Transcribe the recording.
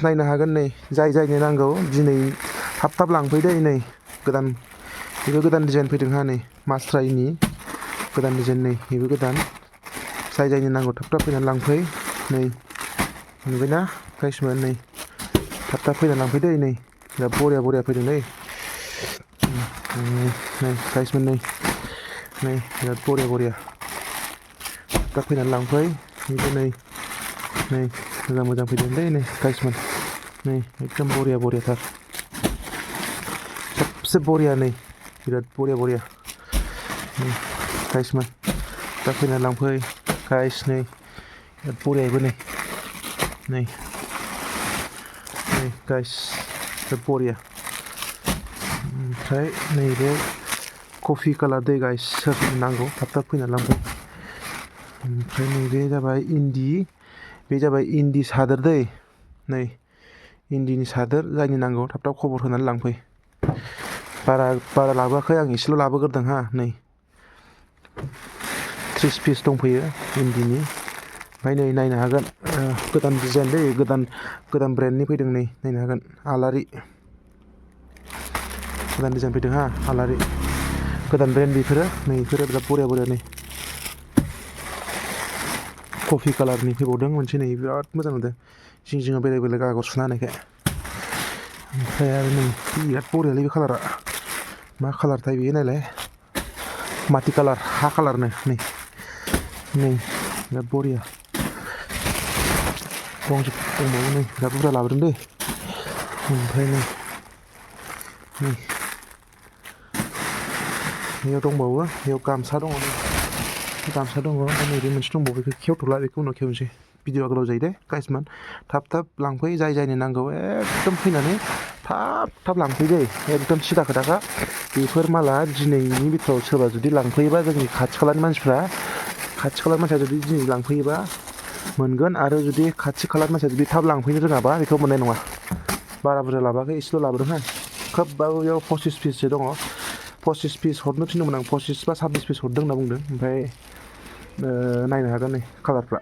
नायनो हागोन नै जायनो नांगौ दिनै थाब लांफैदो नै गोदान बेबो गोदान डिजाइन फैदों हा नै मास्राइनि गोदान डिजाइन नै बेबो गोदान जायनो नांगौ थाब फैनानै लांफै नै नुबायना गाइसमोन नै थाब फैनानै लांफैदो नै दा बरिया फैदों नै नै गाइसमोन नै बिराद बरिया थाब फैनानै लांफै बेबो नै मोजां फैदों दै नै गाइसमोन नै एकदम बरियाथार सबसे बरिया नै बिराद बरिया गाइसमोन थाब फैनानै लांफै गाइस नै बिराद बरियाबो नै गाइस बिराद बरिया ओमफ्राय नैबे कफि कालार दै गाइस सोर नांगौ थाब फैनानै लांफै ओमफ्राय नैबे जाबाय इन्दि सादोर दै नै इन्दिनि सादोर जायनि नांगौ थाब खबर होनानै लांफै बारा लाबोआखै आं एसेल' लाबोग्रोदों हा नै 30 पिस दंफैयो इन्दिनि ओमफ्राय नै नायनो हागोन गोदान डिजाइन दै गोदान ब्रेन्डनि फैदों नै नायनो हागोन आलारि गोदान डिजाइन फैदों हा आलारि गोदान ब्रेन्ड बेफोरो बिराद बरिया नै कफि कालारनि फैबावदों मोनसे नै बिराद मोजां नुदों जिङाव बेलेग आगर सुना होनायखाय ओमफ्राय आरो नै बिराद बरियालै बे कालारा मा कालारथाय बेयो नायलाय माटि कालार हा कालारनो नै बिराद बरिया दंबावो नै बिराद बुरजा लाबोदों दै ओमफ्राय नै बेयाव दंबावो बेयाव गामसा दङ ओमफ्राय नैबे मोनसे दंबावो बेखौ खेवथ'ला बेखौ उनाव खेवनोसै भिडिअआ गोलाव जायो दे गाइसमोन थाब लांफै जायनो नांगौ एकदम फैनानै थाब लांफै दै एकदम सिदा खोथाखा बेफोर माला दिनैनि बिथोराव सोरबा जुदि लांफैयोबा जोंनि खाथि खालानि मानसिया जुदि दिनै लांफैयोबा मोनगोन आरो जुदि खाथि खालानि मानसिया जुदि थाब लांफैनो रोङाबा बेखौ मोननाय नङा बारा बुरजा लाबोआखै एसेल' लाबोदों हा खोब बेयाव 25 पिससो दङ 25 पिस हरनो थिनदोंमोन आं 25 बा 26 पिस हरदों होनना बुंदों ओमफ्राय नायनो हागोन नै कालारफ्रा